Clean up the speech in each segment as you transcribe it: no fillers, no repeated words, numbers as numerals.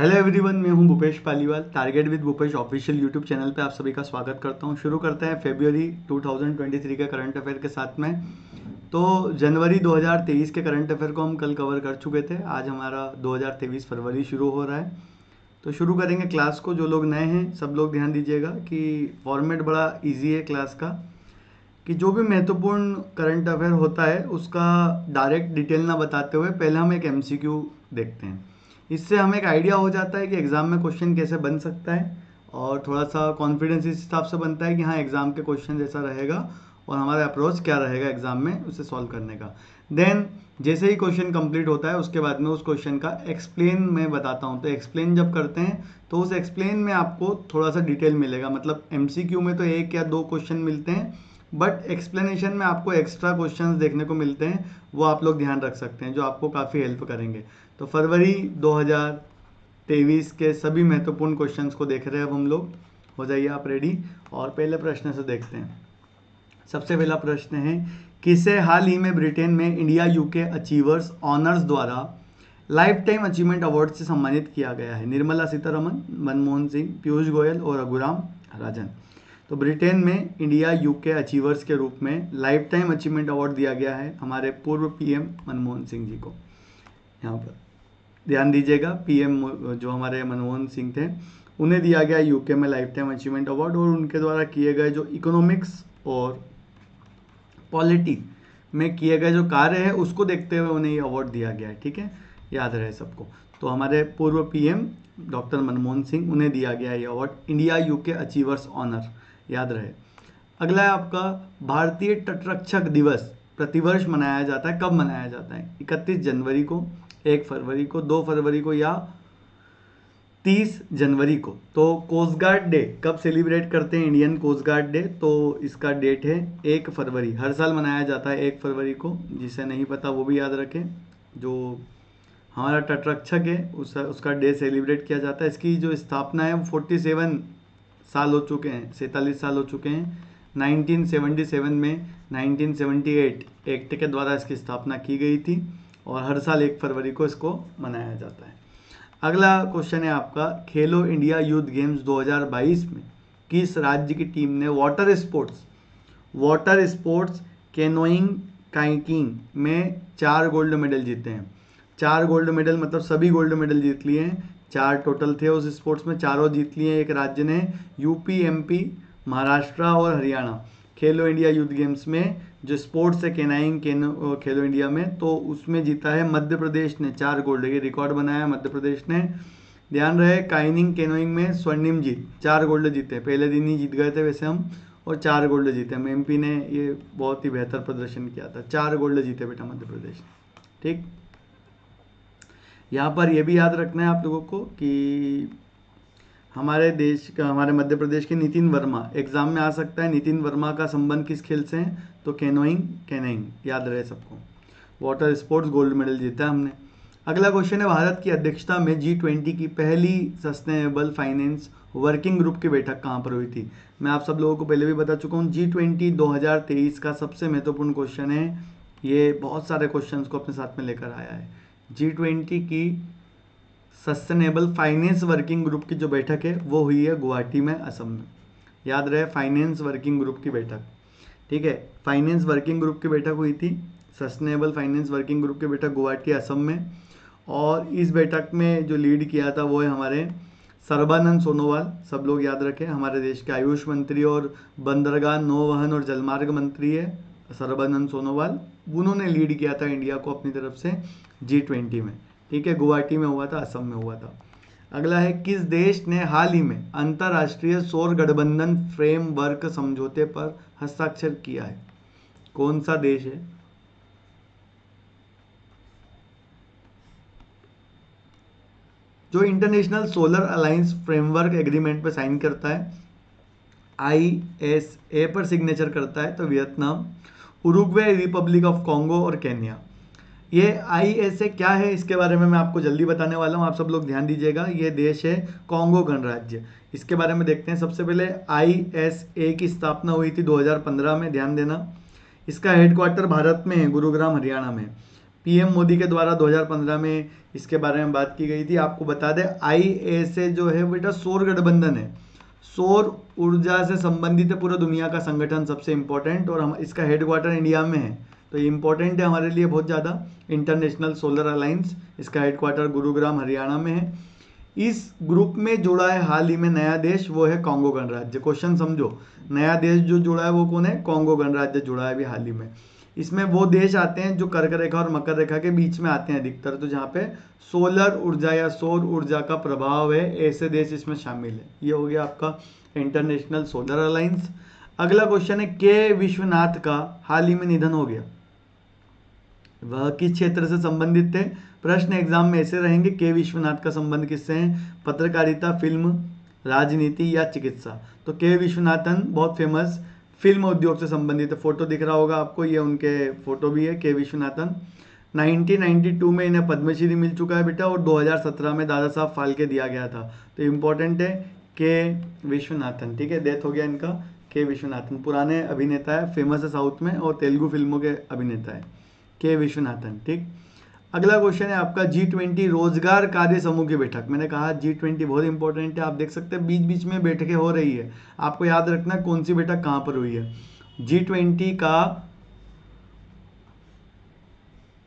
Hello everyone, मैं हूं Bhupesh Paliwal. Target with Bhupesh official YouTube channel पे आप सभी का स्वागत करता हूं। शुरू करते हैं फरवरी 2023 के करंट अफेयर के साथ में। तो जनवरी 2023 के करंट अफेयर को हम कल कवर कर चुके थे। आज हमारा 2023 फरवरी शुरू हो रहा है। तो शुरू करेंगे क्लास को। जो लोग नए हैं सब लोग ध्यान दीजिएगा कि फॉर्मेट बड़ा ईजी है क्लास का, कि जो भी महत्वपूर्ण करंट अफेयर होता है उसका डायरेक्ट डिटेल ना बताते हुए पहले हम एक एमसीक्यू देखते हैं। इससे हमें एक आइडिया हो जाता है कि एग्ज़ाम में क्वेश्चन कैसे बन सकता है, और थोड़ा सा कॉन्फिडेंस इस हिसाब से बनता है कि हाँ, एग्ज़ाम के क्वेश्चन जैसा रहेगा और हमारा अप्रोच क्या रहेगा एग्ज़ाम में उसे सॉल्व करने का। देन जैसे ही क्वेश्चन कंप्लीट होता है उसके बाद में उस क्वेश्चन का एक्सप्लेन मैं बताता हूँ। तो एक्सप्लेन जब करते हैं तो उस एक्सप्लेन में आपको थोड़ा सा डिटेल मिलेगा। मतलब एमसीक्यू में तो एक या दो क्वेश्चन मिलते हैं, बट एक्सप्लेनेशन में आपको एक्स्ट्रा क्वेश्चंस देखने को मिलते हैं। वो आप लोग ध्यान रख सकते हैं, जो आपको काफ़ी हेल्प करेंगे। तो फरवरी 2023 के सभी महत्वपूर्ण क्वेश्चंस को देख रहे हैं अब हम लोग। हो जाइए आप रेडी, और पहले प्रश्न से देखते हैं। सबसे पहला प्रश्न है, किसे हाल ही में ब्रिटेन में इंडिया यूके अचीवर्स ऑनर्स द्वारा लाइफ टाइम अचीवमेंट अवार्ड से सम्मानित किया गया है? निर्मला सीतारमन, मनमोहन सिंह, पीयूष गोयल और रघुराम राजन। तो ब्रिटेन में इंडिया यूके अचीवर्स के रूप में लाइफ टाइम अचीवमेंट अवार्ड दिया गया है हमारे पूर्व पीएम मनमोहन सिंह जी को। यहाँ पर ध्यान दीजिएगा, पीएम जो हमारे मनमोहन सिंह थे उन्हें दिया गया यूके में लाइफ टाइम अचीवमेंट अवार्ड, और उनके द्वारा किए गए जो इकोनॉमिक्स और पॉलिटी में किए गए जो कार्य है उसको देखते हुए उन्हें ये अवार्ड दिया गया है। ठीक है, याद रहे सबको। तो हमारे पूर्व पीएम डॉक्टर मनमोहन सिंह, उन्हें दिया गया ये award, India UK achievers honour, याद रहे। अगला है आपका, भारतीय तटरक्षक दिवस प्रतिवर्ष मनाया जाता है, कब मनाया जाता है? 31 जनवरी को, 1 फरवरी को, 2 फरवरी को या 30 जनवरी को। तो कोस्ट गार्ड डे कब सेलिब्रेट करते हैं इंडियन कोस्ट गार्ड डे? तो इसका डेट है 1 फरवरी। हर साल मनाया जाता है 1 फरवरी को। जिसे नहीं पता वो भी याद रखें। जो हमारा तटरक्षक है उसका डे सेलिब्रेट किया जाता है। इसकी जो स्थापना है वो 47 साल हो चुके हैं, 47 साल हो चुके हैं। 1977 में 1978 एक्ट के द्वारा इसकी स्थापना की गई थी, और हर साल 1 फरवरी को इसको मनाया जाता है। अगला क्वेश्चन है आपका, खेलो इंडिया यूथ गेम्स 2022 में किस राज्य की टीम ने वाटर स्पोर्ट्स कैनोइंग काइकिंग में 4 गोल्ड मेडल जीते हैं? 4 गोल्ड मेडल मतलब सभी गोल्ड मेडल जीत लिए हैं। 4 टोटल थे उस स्पोर्ट्स में, चारों जीत लिए। एक राज्य ने यूपी, एमपी, महाराष्ट्र और हरियाणा खेलो इंडिया यूथ गेम्स में जो स्पोर्ट्स है केनाइंग खेलो इंडिया में, तो उसमें जीता है मध्य प्रदेश ने 4 गोल्ड। ये रिकॉर्ड बनाया मध्य प्रदेश ने। ध्यान रहे, काइनिंग केनोइंग में स्वर्णिम जीत, 4 गोल्ड जीते। पहले दिन ही जीत गए थे वैसे हम, और 4 गोल्ड जीते हम। एमपी ने ये बहुत ही बेहतर प्रदर्शन किया था, 4 गोल्ड जीते बेटा मध्य प्रदेश। ठीक, यहाँ पर यह भी याद रखना है आप लोगों को कि हमारे देश का, हमारे मध्य प्रदेश के नितिन वर्मा एग्जाम में आ सकता है। नितिन वर्मा का संबंध किस खेल से है? तो कैनोइंग, याद रहे सबको। वाटर स्पोर्ट्स गोल्ड मेडल जीता हमने। अगला क्वेश्चन है, भारत की अध्यक्षता में G20 की पहली सस्टेनेबल फाइनेंस वर्किंग ग्रुप की बैठक कहाँ पर हुई थी? मैं आप सब लोगों को पहले भी बता चुका हूँ। G20 2023 का सबसे महत्वपूर्ण क्वेश्चन है। ये बहुत सारे क्वेश्चंस को अपने साथ में लेकर आया है। G20 की सस्टेनेबल फाइनेंस वर्किंग ग्रुप की जो बैठक है वो हुई है गुवाहाटी में, असम में। याद रहे, फाइनेंस वर्किंग ग्रुप की बैठक। ठीक है, फाइनेंस वर्किंग ग्रुप की बैठक हुई थी, सस्टेनेबल फाइनेंस वर्किंग ग्रुप की बैठक गुवाहाटी, असम में। और इस बैठक में जो लीड किया था वो है हमारे सर्बानंद सोनोवाल। सब लोग याद रखें, हमारे देश के आयुष मंत्री और बंदरगाह, नौवहन और जलमार्ग मंत्री है सर्बानंद सोनोवाल। उन्होंने लीड किया था इंडिया को अपनी तरफ से G20 में। ठीक है, गुवाहाटी में हुआ था, असम में हुआ था। अगला है, किस देश ने हाल ही में अंतर्राष्ट्रीय सौर गठबंधन फ्रेमवर्क समझौते पर हस्ताक्षर किया है? कौन सा देश है? जो international solar alliance framework agreement पर साइन करता है, ISA पर सिग्नेचर करता है, तो Vietnam, Uruguay, Republic of Congo और केन्या। ये ISA क्या है इसके बारे में मैं आपको जल्दी बताने वाला हूँ, आप सब लोग ध्यान दीजिएगा। ये देश है कॉन्गो गणराज्य। इसके बारे में देखते हैं। सबसे पहले ISA की स्थापना हुई थी 2015 में, ध्यान देना। इसका हेडक्वार्टर भारत में है, गुरुग्राम हरियाणा में। पीएम मोदी के द्वारा 2015 में इसके बारे में बात की गई थी। आपको बता दें ISA जो है बेटा सौर गठबंधन है, सौर ऊर्जा से संबंधित है पूरा दुनिया का संगठन, सबसे इम्पोर्टेंट, और हम इसका हेडक्वार्टर इंडिया में है, तो ये इम्पोर्टेंट है हमारे लिए बहुत ज़्यादा। इंटरनेशनल सोलर अलायंस, इसका हेडक्वार्टर गुरुग्राम हरियाणा में है। इस ग्रुप में जुड़ा है हाल ही में नया देश, वो है कॉन्गो गणराज्य। क्वेश्चन समझो, नया देश जो जुड़ा है वो कौन है? कॉन्गो गणराज्य जुड़ा है अभी हाल ही में। इसमें वो देश आते हैं जो कर्क रेखा और मकर रेखा के बीच में आते हैं अधिकतर, तो जहाँ पे सोलर ऊर्जा या सौर ऊर्जा का प्रभाव है, ऐसे देश इसमें शामिल है। ये हो गया आपका इंटरनेशनल सोलर अलायंस। अगला क्वेश्चन है के विश्वनाथ का हाल ही में निधन हो गया, वह किस क्षेत्र से संबंधित थे? प्रश्न एग्जाम में ऐसे रहेंगे, के विश्वनाथ का संबंध किससे है? पत्रकारिता, फिल्म, राजनीति या चिकित्सा? तो के विश्वनाथन बहुत फेमस फिल्म उद्योग से संबंधित है। फोटो दिख रहा होगा आपको, ये उनके फोटो भी है, के विश्वनाथन। 1992 में इन्हें पद्मश्री मिल चुका है बेटा, और 2017 में दादा साहब फाल्के दिया गया था। तो इम्पोर्टेंट है के विश्वनाथन, ठीक है, डेथ हो गया इनका, के विश्वनाथन। पुराने अभिनेता है, फेमस है साउथ में और तेलुगु फिल्मों के अभिनेता है के विश्वनाथन, ठीक। अगला क्वेश्चन है आपका G20 रोजगार कार्य समूह की बैठक। मैंने कहा G20 बहुत इंपॉर्टेंट है, आप देख सकते हैं बीच बीच में बैठकें हो रही है, आपको याद रखना कौन सी बैठक कहां पर हुई है। G20 का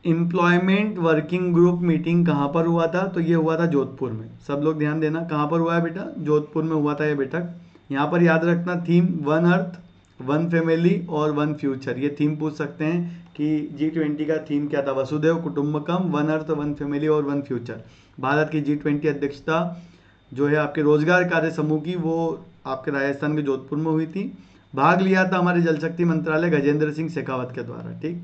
एम्प्लॉयमेंट वर्किंग ग्रुप मीटिंग कहां पर हुआ था? तो ये हुआ था जोधपुर में। सब लोग ध्यान देना, कहां पर हुआ है बेटा? जोधपुर में हुआ था ये बैठक। यहाँ पर याद रखना theme one earth, one family और वन फ्यूचर। ये थीम पूछ सकते हैं कि G20 का थीम क्या था? वसुधैव कुटुंबकम, वन अर्थ, वन फैमिली और वन फ्यूचर। भारत की G20 अध्यक्षता जो है आपके रोजगार कार्य समूह की, वो आपके राजस्थान के जोधपुर में हुई थी। भाग लिया था हमारे जल शक्ति मंत्रालय गजेंद्र सिंह शेखावत के द्वारा, ठीक।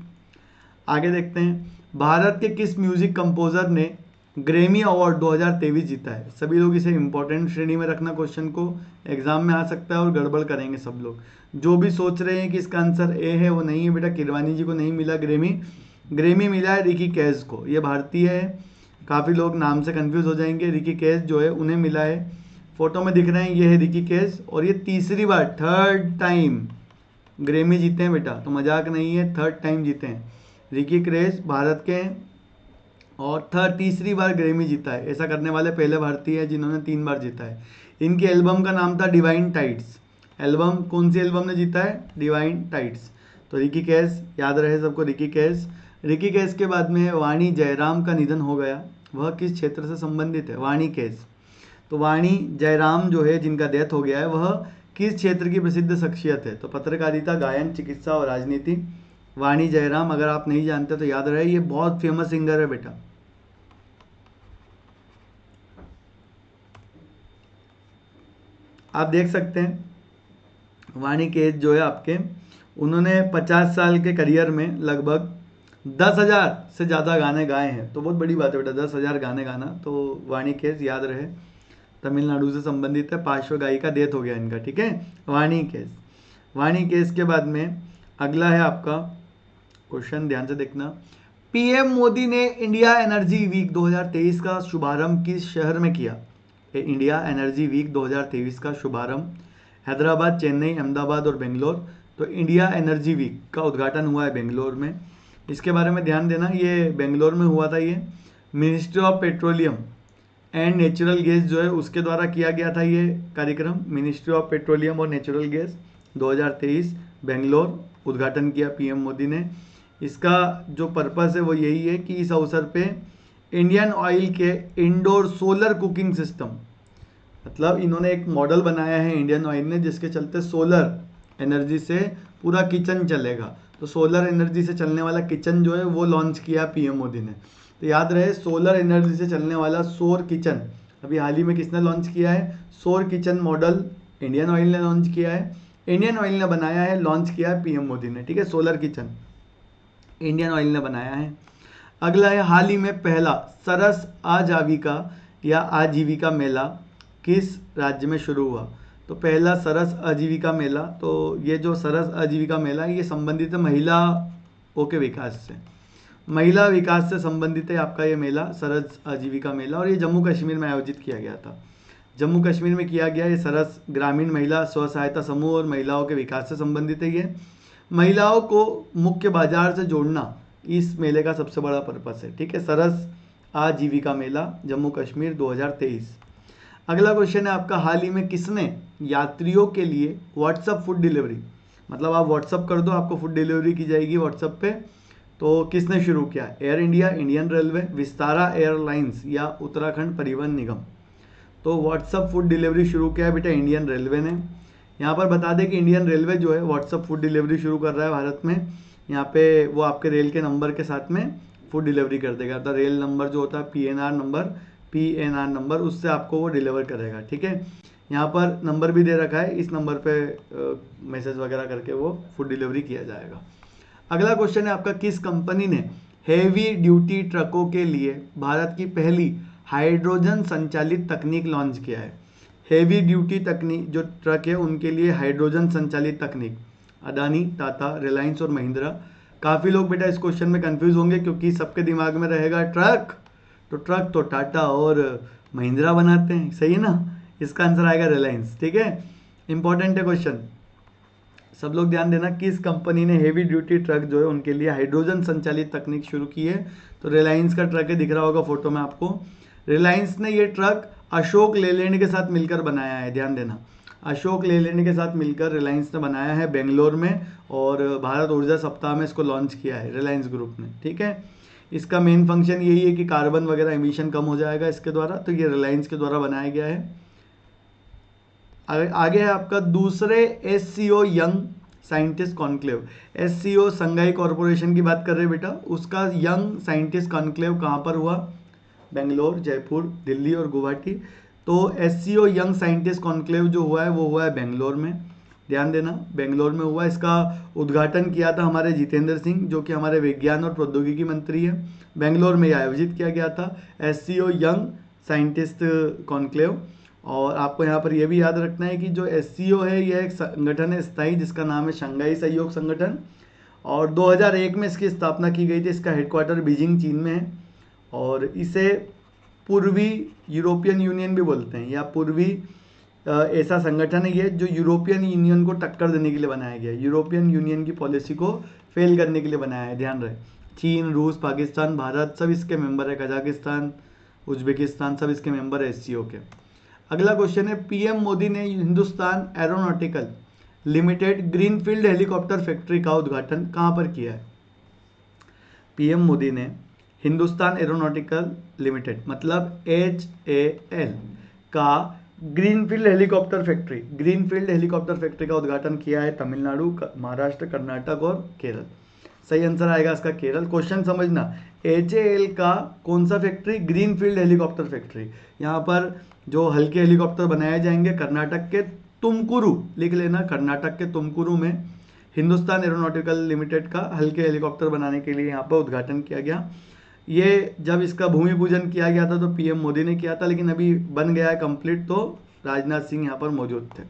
आगे देखते हैं, भारत के किस म्यूजिक कंपोजर ने ग्रैमी अवार्ड 2023 जीता है? सभी लोग इसे इंपॉर्टेंट श्रेणी में रखना, क्वेश्चन को एग्जाम में आ सकता है और गड़बड़ करेंगे सब लोग। जो भी सोच रहे हैं कि इसका आंसर ए है, वो नहीं है बेटा। किरवानी जी को नहीं मिला ग्रैमी, ग्रैमी मिला है रिकी कैश को, ये भारतीय है, काफ़ी लोग नाम से कंफ्यूज हो जाएंगे। रिकी कैश जो है उन्हें मिला है, फोटो में दिख रहे हैं, ये है रिकी कैश, और ये तीसरी बार, थर्ड टाइम ग्रैमी जीते हैं बेटा, तो मजाक नहीं है, थर्ड टाइम जीते हैं रिकी कैश भारत के, और तीसरी बार ग्रैमी जीता है। ऐसा करने वाले पहले भारतीय है जिन्होंने 3 बार जीता है। इनकी एल्बम का नाम था डिवाइन टाइड्स। एल्बम कौन सी एल्बम ने जीता है? Divine tides. तो रिकी कैश याद रहे सबको, रिकी कैश। रिकी कैश के बाद में वाणी जयराम का निधन हो गया, वह किस क्षेत्र से संबंधित है? वाणी कैश। तो वाणी जयराम जो है जिनका डेथ हो गया है, वह किस क्षेत्र की प्रसिद्ध शख्सियत है? तो पत्रकारिता, गायन, चिकित्सा और राजनीति। वाणी जयराम, अगर आप नहीं जानते तो याद रहे, ये बहुत फेमस सिंगर है बेटा। आप देख सकते हैं वाणी कैश जो है आपके, उन्होंने 50 साल के करियर में लगभग 10,000 से ज़्यादा गाने गाए हैं, तो बहुत बड़ी बात है बेटा 10,000 गाने गाना। तो वाणी कैश याद रहे, तमिलनाडु से संबंधित है, पार्श्व गायिका, डेथ हो गया इनका, ठीक है, वाणी कैश। वाणी कैश के बाद में अगला है आपका क्वेश्चन, ध्यान से देखना। पीएम मोदी ने इंडिया एनर्जी वीक 2023 का शुभारंभ किस शहर में किया? इंडिया एनर्जी वीक 2023 का शुभारंभ हैदराबाद, चेन्नई, अहमदाबाद और बेंगलोर। तो इंडिया एनर्जी वीक का उद्घाटन हुआ है बेंगलोर में, इसके बारे में ध्यान देना, ये बेंगलोर में हुआ था। ये ministry of petroleum and natural gas जो है उसके द्वारा किया गया था ये कार्यक्रम। मिनिस्ट्री ऑफ पेट्रोलियम और नेचुरल गैस 2023 बेंगलोर, उद्घाटन किया पीएम मोदी ने। इसका जो पर्पस है वो यही है कि इस अवसर पे इंडियन ऑयल के इंडोर सोलर कुकिंग सिस्टम, मतलब इन्होंने एक मॉडल बनाया है इंडियन ऑयल ने, जिसके चलते सोलर एनर्जी से पूरा किचन चलेगा। तो सोलर एनर्जी से चलने वाला किचन जो है वो लॉन्च किया पीएम मोदी ने। तो याद रहे, सोलर एनर्जी से चलने वाला सौर किचन अभी हाल ही में किसने लॉन्च किया है? सौर किचन मॉडल इंडियन ऑयल ने लॉन्च किया है, इंडियन ऑयल ने बनाया है, लॉन्च किया है पीएम मोदी ने, ठीक है। सोलर किचन इंडियन ऑयल ने बनाया है। अगला है, हाल ही में पहला सरस आजीविका या आजीविका मेला किस राज्य में शुरू हुआ? तो पहला सरस आजीविका मेला, तो ये जो सरस आजीविका मेला है ये संबंधित है महिलाओं के विकास से, महिला विकास से संबंधित है आपका ये मेला, सरस आजीविका मेला, और ये जम्मू कश्मीर में आयोजित किया गया था। जम्मू कश्मीर में किया गया ये सरस ग्रामीण महिला स्व सहायता समूह और महिलाओं के विकास से संबंधित है। ये महिलाओं को मुख्य बाजार से जोड़ना इस मेले का सबसे बड़ा पर्पस है। ठीक है, सरस आजीविका मेला जम्मू कश्मीर 2023। अगला क्वेश्चन है आपका, हाल ही में किसने यात्रियों के लिए व्हाट्सअप फूड डिलीवरी, मतलब आप व्हाट्सअप कर दो आपको फूड डिलीवरी की जाएगी व्हाट्सअप पे, तो किसने शुरू किया? Air India, Indian railway, Vistara airlines या उत्तराखंड परिवहन निगम। तो व्हाट्सअप फूड डिलीवरी शुरू किया है बेटा इंडियन रेलवे ने। यहाँ पर बता दें कि इंडियन रेलवे जो है व्हाट्सअप फूड डिलीवरी शुरू कर रहा है भारत में। यहाँ पे वो आपके रेल के नंबर के साथ में फूड डिलीवरी कर देगा, तो रेल नंबर जो होता है पीएनआर नंबर उससे आपको वो डिलीवर करेगा। ठीक है, यहाँ पर नंबर भी दे रखा है, इस नंबर पे मैसेज वगैरह करके वो फूड डिलीवरी किया जाएगा। अगला क्वेश्चन है आपका, किस कंपनी ने हेवी ड्यूटी ट्रकों के लिए भारत की पहली हाइड्रोजन संचालित तकनीक लॉन्च किया है? हेवी ड्यूटी तकनीक जो ट्रक है उनके लिए हाइड्रोजन संचालित तकनीक, अदानी, टाटा, रिलायंस और महिंद्रा। काफ़ी लोग बेटा इस क्वेश्चन में कंफ्यूज होंगे क्योंकि सबके दिमाग में रहेगा ट्रक, तो ट्रक तो टाटा और महिंद्रा बनाते हैं, सही है ना? इसका आंसर आएगा रिलायंस। ठीक है, इंपॉर्टेंट है क्वेश्चन, सब लोग ध्यान देना। किस कंपनी ने हेवी ड्यूटी ट्रक जो है उनके लिए हाइड्रोजन संचालित तकनीक शुरू की है? तो रिलायंस का ट्रक है, दिख रहा होगा फोटो में आपको। रिलायंस ने ये ट्रक अशोक लेलैंड के साथ मिलकर बनाया है, ध्यान देना, अशोक लेलैंड के साथ मिलकर रिलायंस ने बनाया है बेंगलोर में, और भारत ऊर्जा सप्ताह में इसको लॉन्च किया है रिलायंस ग्रुप ने। ठीक है, इसका मेन फंक्शन यही है कि कार्बन वगैरह एमिशन कम हो जाएगा इसके द्वारा, तो ये रिलायंस के द्वारा बनाया गया है। आगे है आपका दूसरे SCO young scientist conclave. SCO Shanghai corporation की बात कर रहे हैं बेटा, उसका यंग साइंटिस्ट कॉन्क्लेव कहाँ पर हुआ? बेंगलोर, जयपुर, दिल्ली और गुवाहाटी। तो एससीओ यंग साइंटिस्ट कॉन्क्लेव जो हुआ है वो हुआ है बेंगलोर में, ध्यान देना, बेंगलोर में हुआ। इसका उद्घाटन किया था हमारे जितेंद्र सिंह जो कि हमारे विज्ञान और प्रौद्योगिकी मंत्री है। बेंगलोर में आयोजित किया गया था एससीओ यंग साइंटिस्ट कॉन्क्लेव। और आपको यहाँ पर यह भी याद रखना है कि जो एससीओ है यह एक संगठन है स्थायी जिसका नाम है शंघाई सहयोग संगठन, और 2001 में इसकी स्थापना की गई थी। इसका हेडक्वार्टर बीजिंग चीन में है, और इसे पूर्वी यूरोपियन यूनियन भी बोलते हैं, या पूर्वी ऐसा संगठन है ये जो यूरोपियन यूनियन को टक्कर देने के लिए बनाया गया है, यूरोपियन यूनियन की पॉलिसी को फेल करने के लिए बनाया है, ध्यान रहे। चीन, रूस, पाकिस्तान, भारत सब इसके मेंबर है, कजाकिस्तान, उज्बेकिस्तान सब इसके मेंबर है एससीओ के। अगला क्वेश्चन है, पीएम मोदी ने Hindustan aeronautical limited greenfield helicopter factory का उद्घाटन कहां पर किया है? पीएम मोदी ने हिंदुस्तान एरोनॉटिकल लिमिटेड मतलब HAL का ग्रीनफील्ड हेलीकॉप्टर फैक्ट्री का उद्घाटन किया है तमिलनाडु, महाराष्ट्र, कर्नाटक और केरल। सही आंसर आएगा इसका केरल। क्वेश्चन समझना, HAL का कौन सा फैक्ट्री? Greenfield helicopter factory. यहाँ पर जो हल्के हेलीकॉप्टर बनाए जाएंगे कर्नाटक के तुमकुरू, लिख लेना, कर्नाटक के तुमकुरू में हिंदुस्तान एरोनॉटिकल लिमिटेड का हल्के हेलीकॉप्टर बनाने के लिए यहाँ पर उद्घाटन किया गया। ये जब इसका भूमि पूजन किया गया था तो पीएम मोदी ने किया था, लेकिन अभी बन गया है कंप्लीट, तो राजनाथ सिंह यहाँ पर मौजूद थे।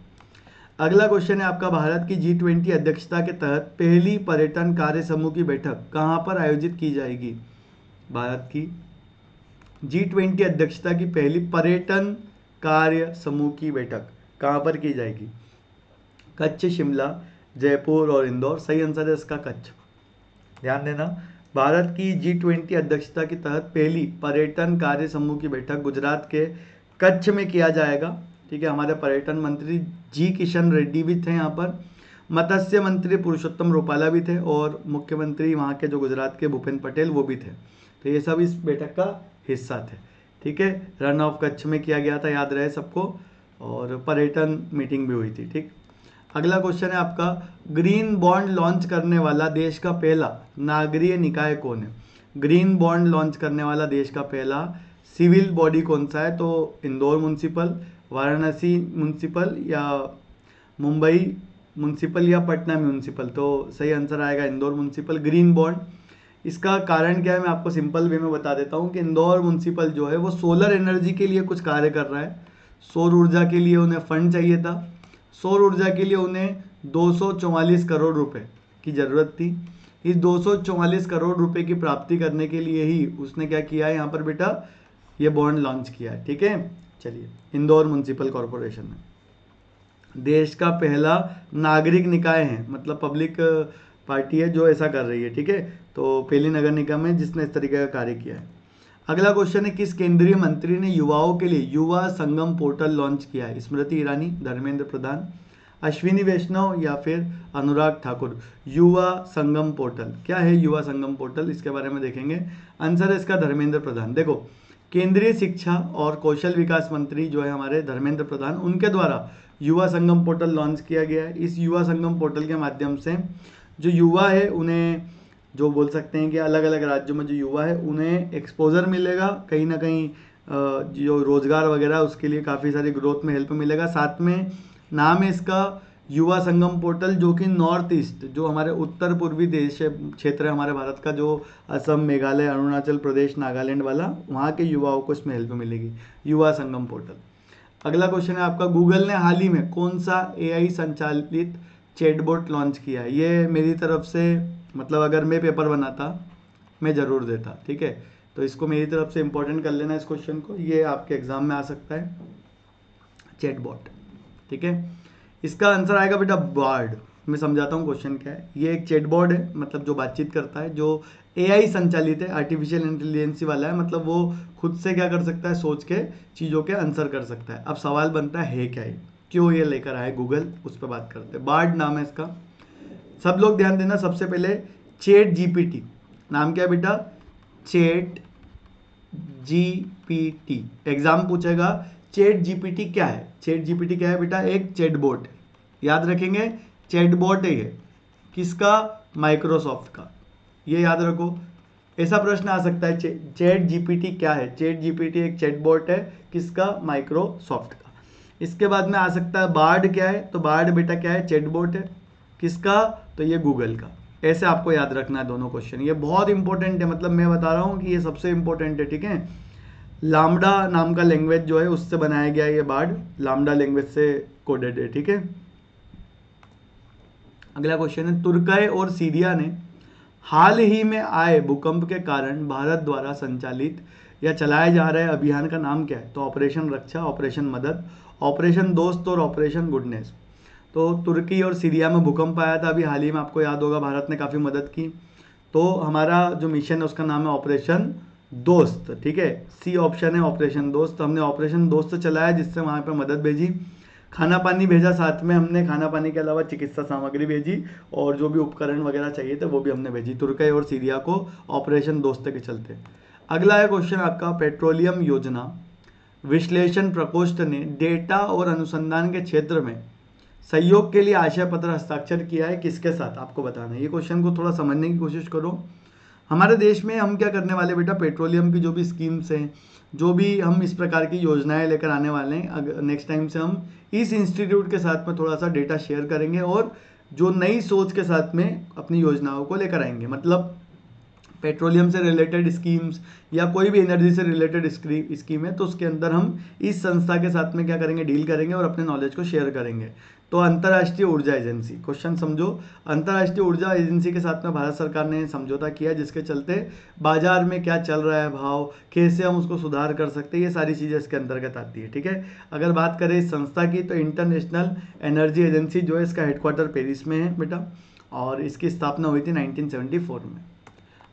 अगला क्वेश्चन है आपका, भारत की G20 अध्यक्षता के तहत पहली पर्यटन कार्य समूह की बैठक कहाँ पर आयोजित की जाएगी? भारत की G20 अध्यक्षता की पहली पर्यटन कार्य समूह की बैठक कहाँ पर की जाएगी? कच्छ, शिमला, जयपुर और इंदौर। सही आंसर है इसका कच्छ, ध्यान देना। भारत की G20 अध्यक्षता के तहत पहली पर्यटन कार्य समूह की बैठक गुजरात के कच्छ में किया जाएगा। ठीक है, हमारे पर्यटन मंत्री जी किशन रेड्डी भी थे यहाँ पर, मत्स्य मंत्री पुरुषोत्तम रूपाला भी थे, और मुख्यमंत्री वहाँ के जो गुजरात के भूपेंद्र पटेल वो भी थे। तो ये सब इस बैठक का हिस्सा थे। ठीक है, रन ऑफ कच्छ में किया गया था, याद रहे सबको, और पर्यटन मीटिंग भी हुई थी। ठीक, अगला क्वेश्चन है आपका, ग्रीन बॉन्ड लॉन्च करने वाला देश का पहला नागरीय निकाय कौन है? ग्रीन बॉन्ड लॉन्च करने वाला देश का पहला सिविल बॉडी कौन सा है? तो इंदौर म्यूनसिपल, वाराणसी म्यूनसिपल, या मुंबई म्यूनसिपल, या पटना म्यूनसिपल। तो सही आंसर आएगा इंदौर म्यूनसिपल। ग्रीन बॉन्ड, इसका कारण क्या है मैं आपको सिंपल वे में बता देता हूँ कि इंदौर म्यूनसिपल जो है वो सोलर एनर्जी के लिए कुछ कार्य कर रहा है। सौर ऊर्जा के लिए उन्हें फंड चाहिए था, सौर ऊर्जा के लिए उन्हें 244 करोड़ रुपए की ज़रूरत थी। इस 244 करोड़ रुपए की प्राप्ति करने के लिए ही उसने क्या किया है यहाँ पर बेटा, ये बॉन्ड लॉन्च किया है। ठीक है, चलिए, इंदौर म्यूनसिपल कॉरपोरेशन में देश का पहला नागरिक निकाय है, मतलब पार्टी है जो ऐसा कर रही है, ठीक है। तो पहली नगर निगम है जिसने इस तरीके का कार्य किया है। अगला क्वेश्चन है, किस केंद्रीय मंत्री ने युवाओं के लिए युवा संगम पोर्टल लॉन्च किया है? स्मृति ईरानी, धर्मेंद्र प्रधान, अश्विनी वैष्णव या फिर अनुराग ठाकुर। युवा संगम पोर्टल क्या है? युवा संगम पोर्टल, इसके बारे में देखेंगे। आंसर है इसका धर्मेंद्र प्रधान। देखो, केंद्रीय शिक्षा और कौशल विकास मंत्री जो है हमारे धर्मेंद्र प्रधान, उनके द्वारा युवा संगम पोर्टल लॉन्च किया गया है। इस युवा संगम पोर्टल के माध्यम से जो युवा है उन्हें, जो बोल सकते हैं कि अलग अलग राज्यों में जो युवा है उन्हें एक्सपोजर मिलेगा, कहीं ना कहीं जो रोजगार वगैरह उसके लिए काफ़ी सारी ग्रोथ में हेल्प मिलेगा। साथ में नाम है इसका युवा संगम पोर्टल, जो कि नॉर्थ ईस्ट, जो हमारे उत्तर पूर्वी देश क्षेत्र है हमारे भारत का, जो असम, मेघालय, अरुणाचल प्रदेश, नागालैंड वाला, वहाँ के युवाओं को इसमें हेल्प मिलेगी, युवा संगम पोर्टल। अगला क्वेश्चन है आपका, गूगल ने हाल ही में कौन सा AI संचालित चैटबॉट लॉन्च किया है? ये मेरी तरफ से, मतलब अगर मैं पेपर बनाता मैं ज़रूर देता, ठीक है। तो इसको मेरी तरफ से इंपॉर्टेंट कर लेना इस क्वेश्चन को, ये आपके एग्जाम में आ सकता है, चैटबॉट, ठीक है। इसका आंसर आएगा बेटा बार्ड। मैं समझाता हूँ क्वेश्चन क्या है। ये एक चैटबॉट है, मतलब जो बातचीत करता है, जो AI संचालित है, आर्टिफिशियल इंटेलिजेंसी वाला है, मतलब वो खुद से क्या कर सकता है, सोच के चीज़ों के आंसर कर सकता है। अब सवाल बनता है क्या ये, क्यों ये लेकर आए गूगल, उस पर बात करते हैं। बार्ड नाम है इसका। सब लोग ध्यान देना, सबसे पहले चैट GPT, नाम क्या है बेटा? Chat GPT। एग्जाम पूछेगा चैट GPT क्या है? चैट GPT क्या है बेटा? एक चैटबॉट है, याद रखेंगे, चैटबॉट है ये। किसका? माइक्रोसॉफ्ट का, ये याद रखो। ऐसा प्रश्न आ सकता है, चैट GPT क्या है? चैट GPT एक चैटबॉट है, किसका? माइक्रोसॉफ्ट का। इसके बाद में आ सकता है बार्ड क्या है? तो बार्ड बेटा क्या है? चैटबॉट है, किसका? तो ये गूगल का। ऐसे आपको याद रखना है दोनों क्वेश्चन, ये बहुत इंपॉर्टेंट है, मतलब मैं बता रहा हूँ कि ये सबसे इंपॉर्टेंट है, ठीक है। लामडा नाम का लैंग्वेज जो है उससे बनाया गया है ये बार्ड, लामडा लैंग्वेज से कोडेड है, ठीक है। अगला क्वेश्चन है, तुर्की और सीरिया ने हाल ही में आए भूकंप के कारण भारत द्वारा संचालित या चलाए जा रहे अभियान का नाम क्या है? तो ऑपरेशन रक्षा, ऑपरेशन मदद, ऑपरेशन दोस्त और ऑपरेशन गुडनेस। तो तुर्की और सीरिया में भूकंप आया था अभी हाल ही में, आपको याद होगा, भारत ने काफ़ी मदद की। तो हमारा जो मिशन है उसका नाम है ऑपरेशन दोस्त, ठीक है। सी ऑप्शन है ऑपरेशन दोस्त। तो हमने ऑपरेशन दोस्त चलाया जिससे वहाँ पर मदद भेजी, खाना पानी भेजा, साथ में हमने खाना पानी के अलावा चिकित्सा सामग्री भेजी और जो भी उपकरण वगैरह चाहिए थे वो भी हमने भेजी, तुर्की और सीरिया को ऑपरेशन दोस्त के चलते। अगला है क्वेश्चन आपका, पेट्रोलियम योजना विश्लेषण प्रकोष्ठ ने डेटा और अनुसंधान के क्षेत्र में सहयोग के लिए आशय पत्र हस्ताक्षर किया है, किसके साथ? आपको बताना है। ये क्वेश्चन को थोड़ा समझने की कोशिश करो। हमारे देश में हम क्या करने वाले बेटा, पेट्रोलियम की जो भी स्कीम्स हैं, जो भी हम इस प्रकार की योजनाएं लेकर आने वाले हैं, नेक्स्ट टाइम से हम इस इंस्टीट्यूट के साथ में थोड़ा सा डेटा शेयर करेंगे और जो नई सोच के साथ में अपनी योजनाओं को लेकर आएंगे। मतलब पेट्रोलियम से रिलेटेड स्कीम्स या कोई भी एनर्जी से रिलेटेड स्कीम है तो उसके अंदर हम इस संस्था के साथ में क्या करेंगे, डील करेंगे और अपने नॉलेज को शेयर करेंगे। तो अंतर्राष्ट्रीय ऊर्जा एजेंसी, क्वेश्चन समझो, अंतर्राष्ट्रीय ऊर्जा एजेंसी के साथ में भारत सरकार ने समझौता किया जिसके चलते बाजार में क्या चल रहा है भाव, कैसे हम उसको सुधार कर सकते हैं, ये सारी चीज़ें इसके अंतर्गत आती है, ठीक है। अगर बात करें इस संस्था की तो इंटरनेशनल एनर्जी एजेंसी जो है इसका हेडक्वार्टर पेरिस में है बेटा, और इसकी स्थापना हुई थी 1974 में।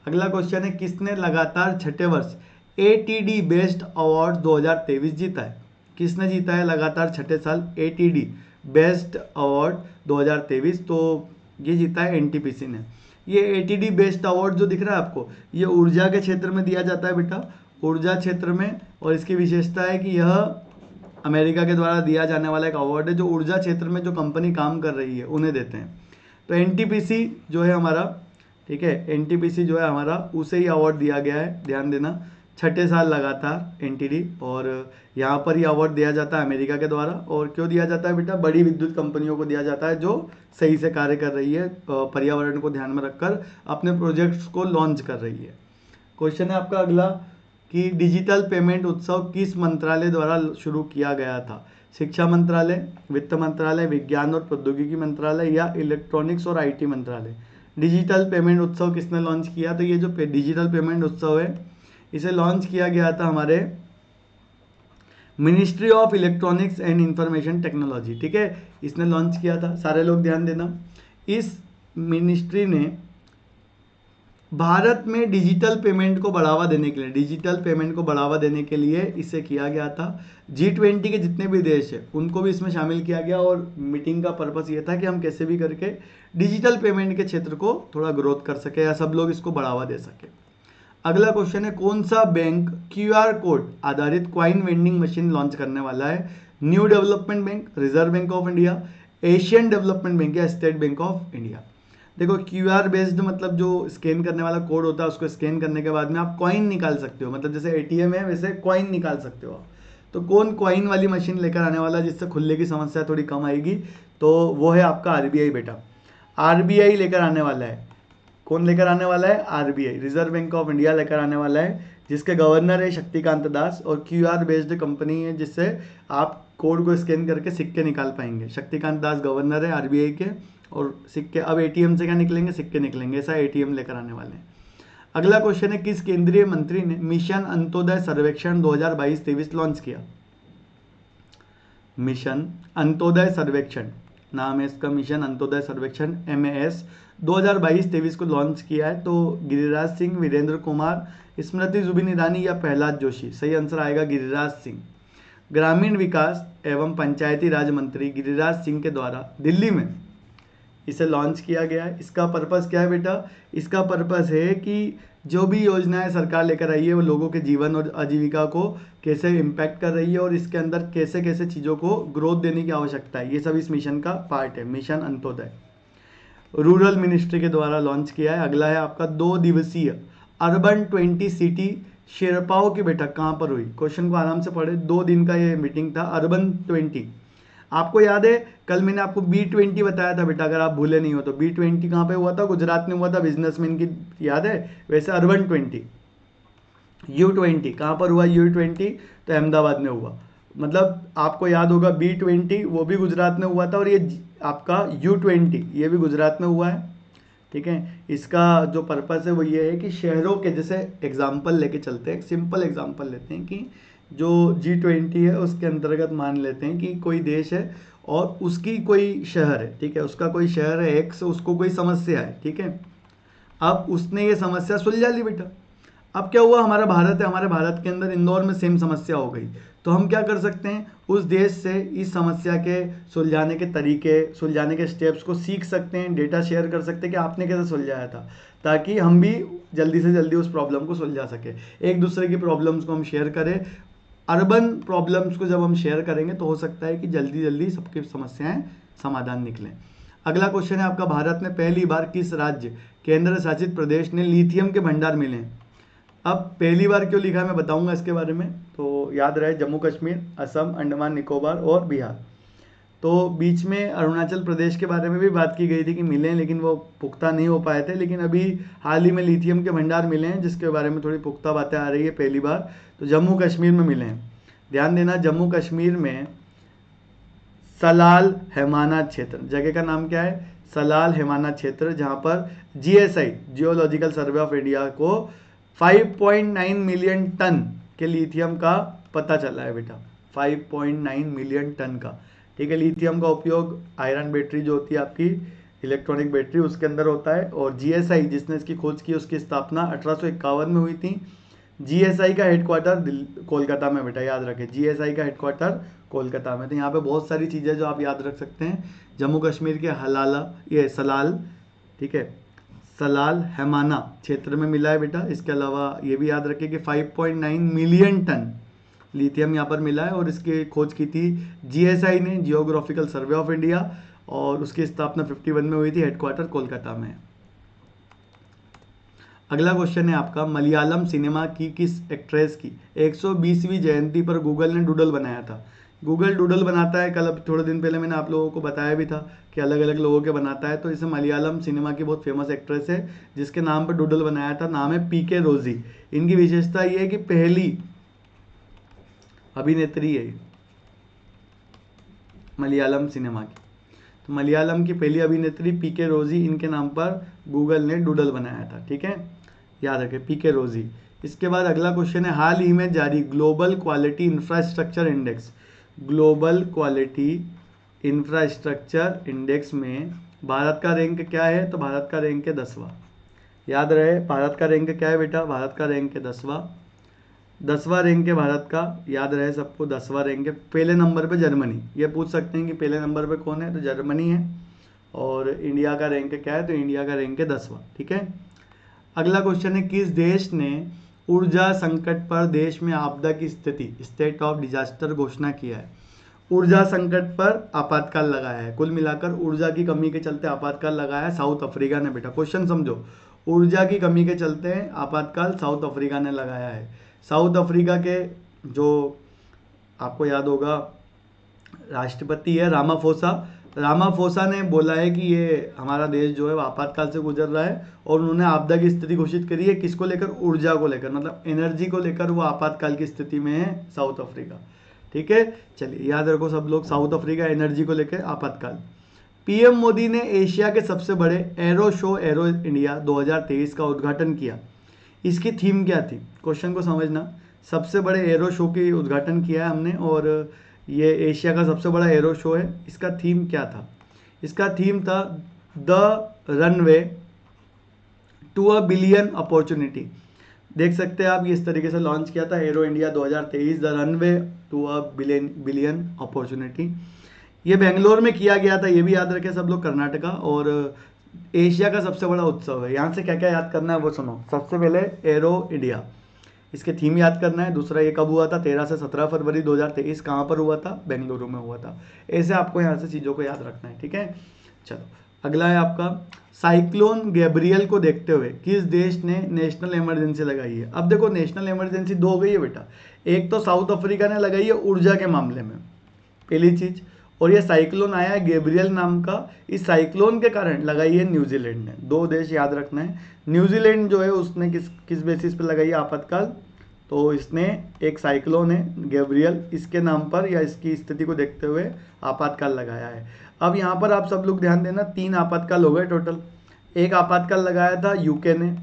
अगला क्वेश्चन है, किसने लगातार छठे वर्ष ATD बेस्ट अवार्ड 2023 जीता है? किसने जीता है लगातार छठे साल ATD बेस्ट अवार्ड 2023? तो ये जीता है NTPC ने। ये ATD बेस्ट अवार्ड जो दिख रहा है आपको, ये ऊर्जा के क्षेत्र में दिया जाता है बेटा, ऊर्जा क्षेत्र में, और इसकी विशेषता है कि यह अमेरिका के द्वारा दिया जाने वाला एक अवार्ड है जो ऊर्जा क्षेत्र में जो कंपनी काम कर रही है उन्हें देते हैं। तो NTPC जो है हमारा, ठीक है, NTPC जो है हमारा, उसे ही अवार्ड दिया गया है, ध्यान देना, छठे साल लगातार NTD, और यहाँ पर ये अवार्ड दिया जाता है अमेरिका के द्वारा। और क्यों दिया जाता है बेटा? बड़ी विद्युत कंपनियों को दिया जाता है जो सही से कार्य कर रही है, पर्यावरण को ध्यान में रखकर अपने प्रोजेक्ट्स को लॉन्च कर रही है। क्वेश्चन है आपका अगला कि डिजिटल पेमेंट उत्सव किस मंत्रालय द्वारा शुरू किया गया था? शिक्षा मंत्रालय, वित्त मंत्रालय, विज्ञान और प्रौद्योगिकी मंत्रालय या इलेक्ट्रॉनिक्स और IT मंत्रालय? डिजिटल पेमेंट उत्सव किसने लॉन्च किया? तो ये जो डिजिटल पेमेंट उत्सव है इसे लॉन्च किया गया था हमारे ministry of electronics and information technology, ठीक है, इसने लॉन्च किया था। सारे लोग ध्यान देना, इस मिनिस्ट्री ने भारत में डिजिटल पेमेंट को बढ़ावा देने के लिए इसे किया गया था। G20 के जितने भी देश हैं उनको भी इसमें शामिल किया गया और मीटिंग का पर्पस ये था कि हम कैसे भी करके डिजिटल पेमेंट के क्षेत्र को थोड़ा ग्रोथ कर सके या सब लोग इसको बढ़ावा दे सके। अगला क्वेश्चन है, कौन सा बैंक QR कोड आधारित कॉइन वेंडिंग मशीन लॉन्च करने वाला है? New development bank, reserve bank of India, Asian development bank या स्टेट बैंक ऑफ इंडिया। देखो QR बेस्ड मतलब जो स्कैन करने वाला कोड होता है उसको स्कैन करने के बाद में आप कॉइन निकाल सकते हो, मतलब जैसे ATM है वैसे कॉइन निकाल सकते हो। तो कौन कॉइन वाली मशीन लेकर आने वाला जिससे खुलने की समस्या थोड़ी कम आएगी? तो वो है आपका RBI बेटा। RBI लेकर आने वाला है। कौन लेकर आने वाला है? RBI, reserve bank of India लेकर आने वाला है, जिसके गवर्नर है शक्तिकांत दास और QR बेस्ड कंपनी है जिससे आप कोड को स्कैन करके सिक्के निकाल पाएंगे। शक्तिकांत दास गवर्नर है RBI के और सिक्के अब ATM से क्या निकलेंगे? सिक्के निकलेंगे। ऐसा ATM लेकर आने वाले हैं। अगला क्वेश्चन है, किस केंद्रीय मंत्री ने मिशन अंत्योदय सर्वेक्षण 2022-23 लॉन्च किया? मिशन अंत्योदय सर्वेक्षण नाम है इसका, मिशन अंत्योदय सर्वेक्षण MAS 2022-23 को लॉन्च किया है। तो गिरिराज सिंह, वीरेंद्र कुमार, स्मृति जुबिन ईरानी या प्रहलाद जोशी? सही आंसर आएगा गिरिराज सिंह। ग्रामीण विकास एवं पंचायती राज मंत्री गिरिराज सिंह के द्वारा दिल्ली में इसे लॉन्च किया गया है। इसका पर्पस क्या है बेटा? इसका पर्पस है कि जो भी योजनाएं सरकार लेकर आई है वो लोगों के जीवन और आजीविका को कैसे इम्पैक्ट कर रही है और इसके अंदर कैसे कैसे चीज़ों को ग्रोथ देने की आवश्यकता है, ये सब इस मिशन का पार्ट है। मिशन अंत्योदय रूरल मिनिस्ट्री के द्वारा लॉन्च किया है। अगला है आपका 2 दिवसीय अर्बन 20 सिटी शेरपाओं की बैठक कहाँ पर हुई? क्वेश्चन को आराम से पढ़े। 2 दिन का ये मीटिंग था। अर्बन 20 आपको याद है कल मैंने आपको B20 बताया था बेटा, अगर आप भूले नहीं हो तो। B20 कहाँ पे हुआ था? गुजरात में हुआ था, बिजनेसमैन की याद है? वैसे अर्बन 20 U20 कहाँ पर हुआ? U20 तो अहमदाबाद में हुआ। मतलब आपको याद होगा B20 वो भी गुजरात में हुआ था और ये आपका U20 ये भी गुजरात में हुआ है। ठीक है, इसका जो पर्पस है वो ये है कि शहरों के, जैसे एग्जाम्पल लेके चलते हैं, एक सिंपल एग्जाम्पल लेते हैं कि जो G20 है उसके अंतर्गत मान लेते हैं कि कोई देश है और उसकी कोई शहर है, ठीक है, उसका कोई शहर है X, उसको कोई समस्या है, ठीक है। अब उसने ये समस्या सुलझा ली बेटा। अब क्या हुआ? हमारा भारत है, हमारे भारत के अंदर इंदौर में सेम समस्या हो गई, तो हम क्या कर सकते हैं? उस देश से इस समस्या के सुलझाने के तरीके, सुलझाने के स्टेप्स को सीख सकते हैं, डेटा शेयर कर सकते हैं कि आपने कैसे सुलझाया था, ताकि हम भी जल्दी से जल्दी उस प्रॉब्लम को सुलझा सके। एक दूसरे की प्रॉब्लम्स को हम शेयर करें। अर्बन प्रॉब्लम्स को जब हम शेयर करेंगे तो हो सकता है कि जल्दी जल्दी सबकी समस्याएं समाधान निकलें। अगला क्वेश्चन है आपका, भारत में पहली बार किस राज्य केंद्र शासित प्रदेश ने लिथियम के भंडार मिले? अब पहली बार क्यों लिखा है मैं बताऊंगा इसके बारे में, तो याद रहे जम्मू कश्मीर, असम, अंडमान निकोबार और बिहार। तो बीच में अरुणाचल प्रदेश के बारे में भी बात की गई थी कि मिले, लेकिन वो पुख्ता नहीं हो पाए थे। लेकिन अभी हाल ही में लिथियम के भंडार मिले हैं जिसके बारे में थोड़ी पुख्ता बातें आ रही है पहली बार, तो जम्मू कश्मीर में मिले हैं। ध्यान देना, जम्मू कश्मीर में सलाल हैमाना क्षेत्र, जगह का नाम क्या है? सलाल हैमाना क्षेत्र, जहां पर GSI geological survey of India को 5.9 मिलियन टन के लिथियम का पता चला है बेटा। 5.9 मिलियन टन का, ठीक है। लिथियम का उपयोग आयरन बैटरी जो होती है आपकी इलेक्ट्रॉनिक बैटरी उसके अंदर होता है। और GSI जिसने इसकी खोज की उसकी स्थापना 1851 में हुई थी। GSI का हेडक्वार्टर कोलकाता में बेटा, याद रखें GSI का हेडक्वार्टर कोलकाता में। तो यहाँ पे बहुत सारी चीज़ें जो आप याद रख सकते हैं। जम्मू कश्मीर के ये सलाल, ठीक है, सलाल हैमाना क्षेत्र में मिला है बेटा। इसके अलावा ये भी याद रखें कि 5.9 मिलियन टन लिथियम यहाँ पर मिला है और इसकी खोज की थी GSI ने, जियोग्राफिकल सर्वे ऑफ इंडिया, और उसकी स्थापना 51 में हुई थी, हेडक्वार्टर कोलकाता में। अगला क्वेश्चन है आपका, मलयालम सिनेमा की किस एक्ट्रेस की 120वीं जयंती पर गूगल ने डूडल बनाया था? गूगल डूडल बनाता है, कल अब थोड़े दिन पहले मैंने आप लोगों को बताया भी था कि अलग अलग लोगों के बनाता है। तो इसे मलयालम सिनेमा की बहुत फेमस एक्ट्रेस है जिसके नाम पर डूडल बनाया था, नाम है PK रोजी। इनकी विशेषता ये है कि पहली अभिनेत्री है मलयालम सिनेमा की। तो मलयालम की पहली अभिनेत्री PK रोजी, इनके नाम पर गूगल ने डूडल बनाया था, ठीक है, याद रखें PK रोजी। इसके बाद अगला क्वेश्चन है, हाल ही में जारी global quality infrastructure index, global quality infrastructure index में भारत का रैंक क्या है? तो भारत का रैंक है 10वां। याद रहे, भारत का रैंक क्या है बेटा? भारत का रैंक है 10वां। 10वां रैंक है भारत का, याद रहे सबको, 10वां रैंक है। पहले नंबर पे जर्मनी, ये पूछ सकते हैं कि पहले नंबर पे कौन है, तो जर्मनी है। और इंडिया का रैंक क्या है? तो इंडिया का रैंक है 10वां। ठीक है। अगला क्वेश्चन है, किस देश ने ऊर्जा संकट पर देश में आपदा की स्थिति, स्टेट ऑफ डिजास्टर घोषणा किया है? ऊर्जा संकट पर आपातकाल लगाया है। कुल मिलाकर ऊर्जा की कमी के चलते आपातकाल लगाया है साउथ अफ्रीका ने बेटा। क्वेश्चन समझो, ऊर्जा की कमी के चलते आपातकाल साउथ अफ्रीका ने लगाया है। साउथ अफ्रीका के जो आपको याद होगा राष्ट्रपति है रामाफोसा। रामाफोसा ने बोला है कि ये हमारा देश जो है वो आपातकाल से गुजर रहा है, और उन्होंने आपदा की स्थिति घोषित करी है। किसको लेकर? ऊर्जा को लेकर, मतलब एनर्जी को लेकर वो आपातकाल की स्थिति में है साउथ अफ्रीका। ठीक है, चलिए याद रखो सब लोग, साउथ अफ्रीका एनर्जी को लेकर आपातकाल। पीएम मोदी ने एशिया के सबसे बड़े एरो शो एरो इंडिया 2023 का उद्घाटन किया। इसकी थीम क्या थी? क्वेश्चन को समझना। सबसे बड़े एरो शो की उद्घाटन किया है हमने, और ये एशिया का सबसे बड़ा एरो शो है। इसका थीम क्या था? इसका थीम था the runway to a billion opportunity. देख सकते हैं आप, ये इस तरीके से लॉन्च किया था Aero India 2023, the runway to a billion opportunity. ये बेंगलोर में किया गया था, ये भी याद रखें सब लोग, कर्नाटका। और एशिया का सबसे बड़ा उत्सव है। यहाँ से क्या क्या याद करना है वो सुनो। सबसे पहले एरो इंडिया, इसके थीम याद करना है। दूसरा, ये कब हुआ था? 13 से 17 फरवरी 2023। कहाँ पर हुआ था? बेंगलुरु में हुआ था। ऐसे आपको यहाँ से चीज़ों को याद रखना है। ठीक है, चलो अगला है आपका, साइक्लोन गैब्रियल को देखते हुए किस देश ने नेशनल इमरजेंसी लगाई है? अब देखो, नेशनल इमरजेंसी दो हो गई है बेटा। एक तो साउथ अफ्रीका ने लगाई है ऊर्जा के मामले में, पहली चीज, और ये साइक्लोन आया है गैब्रियल नाम का, इस साइक्लोन के कारण लगाई है न्यूजीलैंड ने। दो देश याद रखना है। न्यूजीलैंड जो है उसने किस बेसिस पे लगाई है आपातकाल? तो इसने एक साइक्लोन है गैब्रियल, इसके नाम पर या इसकी स्थिति को देखते हुए आपातकाल लगाया है। अब यहाँ पर आप सब लोग ध्यान देना, 3 आपातकाल हो गए टोटल। एक आपातकाल लगाया था यूके ने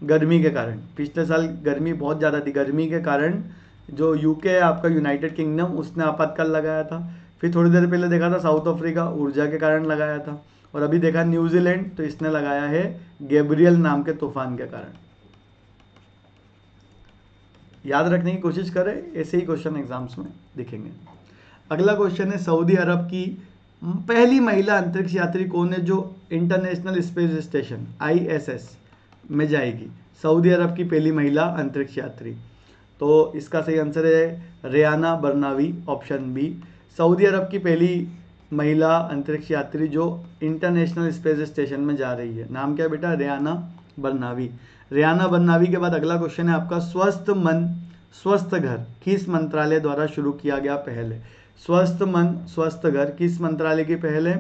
गर्मी के कारण, पिछले साल गर्मी बहुत ज़्यादा थी, गर्मी के कारण जो यूके है आपका, यूनाइटेड किंगडम, उसने आपातकाल लगाया था। फिर थोड़ी देर पहले देखा था साउथ अफ्रीका, ऊर्जा के कारण लगाया था। और अभी देखा न्यूजीलैंड, तो इसने लगाया है गैब्रियल नाम के तूफान के कारण। याद रखने की कोशिश करें, ऐसे ही क्वेश्चन एग्जाम्स में दिखेंगे। अगला क्वेश्चन है, सऊदी अरब की पहली महिला अंतरिक्ष यात्री कौन है जो इंटरनेशनल स्पेस स्टेशन ISS में जाएगी? सऊदी अरब की पहली महिला अंतरिक्ष यात्री, तो इसका सही आंसर है रियाना बरनावी, ऑप्शन बी। सऊदी अरब की पहली महिला अंतरिक्ष यात्री जो इंटरनेशनल स्पेस स्टेशन में जा रही है, नाम क्या है बेटा? रियाना बरनावी। रियाना बरनावी के बाद अगला क्वेश्चन है आपका, स्वस्थ मन स्वस्थ घर किस मंत्रालय द्वारा शुरू किया गया पहल है? स्वस्थ मन स्वस्थ घर किस मंत्रालय की पहल है?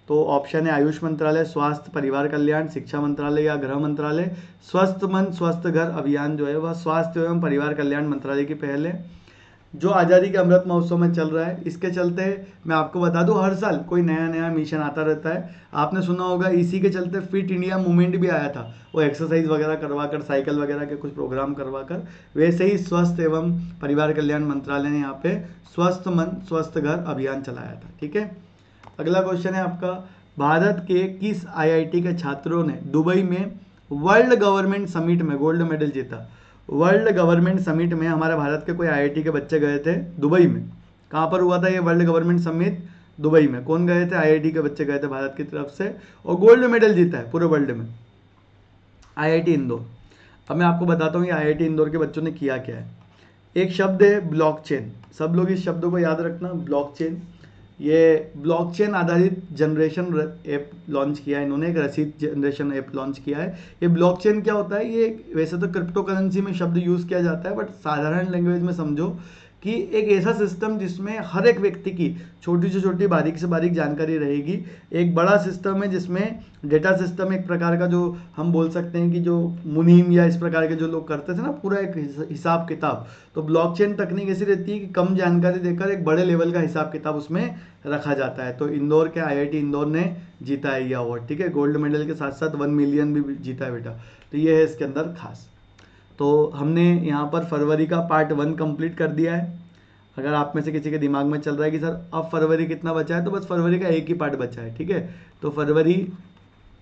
तो ऑप्शन है आयुष मंत्रालय, स्वास्थ्य परिवार कल्याण, शिक्षा मंत्रालय या गृह मंत्रालय। स्वस्थ मन स्वस्थ घर अभियान जो है वह स्वास्थ्य एवं परिवार कल्याण मंत्रालय की पहल है, जो आज़ादी के अमृत महोत्सव में चल रहा है। इसके चलते मैं आपको बता दूं, हर साल कोई नया नया मिशन आता रहता है। आपने सुना होगा इसी के चलते फिट इंडिया मूवमेंट भी आया था, वो एक्सरसाइज वगैरह करवा कर, साइकिल वगैरह के कुछ प्रोग्राम करवा कर। वैसे ही स्वास्थ्य एवं परिवार कल्याण मंत्रालय ने यहाँ पे स्वस्थ मन स्वस्थ घर अभियान चलाया था। ठीक है, अगला क्वेश्चन है आपका, भारत के किस IIT के छात्रों ने दुबई में वर्ल्ड गवर्नमेंट समिट में गोल्ड मेडल जीता? वर्ल्ड गवर्नमेंट समिट में हमारे भारत के कोई IIT के बच्चे गए थे दुबई में। कहाँ पर हुआ था ये वर्ल्ड गवर्नमेंट समिट? दुबई में। कौन गए थे? IIT के बच्चे गए थे भारत की तरफ से, और गोल्ड मेडल जीता है पूरे वर्ल्ड में IIT इंदौर। अब मैं आपको बताता हूँ ये IIT इंदौर के बच्चों ने किया क्या है। एक शब्द है ब्लॉकचेन, सब लोग इस शब्दों को याद रखना, ब्लॉकचेन। ये ब्लॉकचेन आधारित जनरेशन ऐप लॉन्च किया है इन्होंने, एक रसीद जनरेशन ऐप लॉन्च किया है। ये ब्लॉकचेन क्या होता है? ये वैसे तो क्रिप्टो करेंसी में शब्द यूज़ किया जाता है, बट साधारण लैंग्वेज में समझो कि एक ऐसा सिस्टम जिसमें हर एक व्यक्ति की छोटी से छोटी बारीक से बारीक जानकारी रहेगी। एक बड़ा सिस्टम है जिसमें डेटा सिस्टम एक प्रकार का, जो हम बोल सकते हैं कि जो मुनीम या इस प्रकार के जो लोग करते थे ना, पूरा एक हिसाब किताब, तो ब्लॉकचेन तकनीक ऐसी रहती है कि कम जानकारी देकर एक बड़े लेवल का हिसाब किताब उसमें रखा जाता है। तो इंदौर के IIT इंदौर ने जीता है ये अवार्ड। ठीक है, गोल्ड मेडल के साथ साथ 1 मिलियन भी जीता है बेटा, तो ये है इसके अंदर खास। तो हमने यहाँ पर फरवरी का पार्ट 1 कंप्लीट कर दिया है। अगर आप में से किसी के दिमाग में चल रहा है कि सर अब फरवरी कितना बचा है, तो बस फरवरी का एक ही पार्ट बचा है, ठीक है। तो फरवरी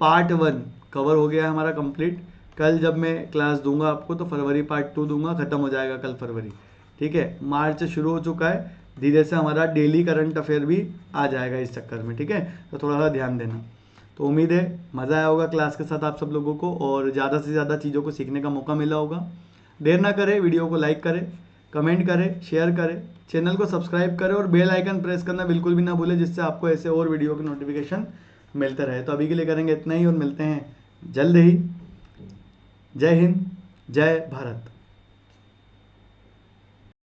पार्ट 1 कवर हो गया है हमारा कंप्लीट। कल जब मैं क्लास दूंगा आपको तो फरवरी पार्ट 2 दूंगा, खत्म हो जाएगा कल फरवरी, ठीक है। मार्च शुरू हो चुका है, धीरे से हमारा डेली करंट अफेयर भी आ जाएगा इस चक्कर में, ठीक है। तो थोड़ा सा ध्यान देना। तो उम्मीद है मज़ा आया होगा क्लास के साथ आप सब लोगों को, और ज़्यादा से ज़्यादा चीज़ों को सीखने का मौका मिला होगा। देर ना करें, वीडियो को लाइक करें, कमेंट करें, शेयर करें, चैनल को सब्सक्राइब करें और बेल आइकन प्रेस करना बिल्कुल भी ना भूलें, जिससे आपको ऐसे और वीडियो के नोटिफिकेशन मिलते रहे। तो अभी के लिए करेंगे इतना ही और मिलते हैं जल्द ही। जय हिंद, जय भारत।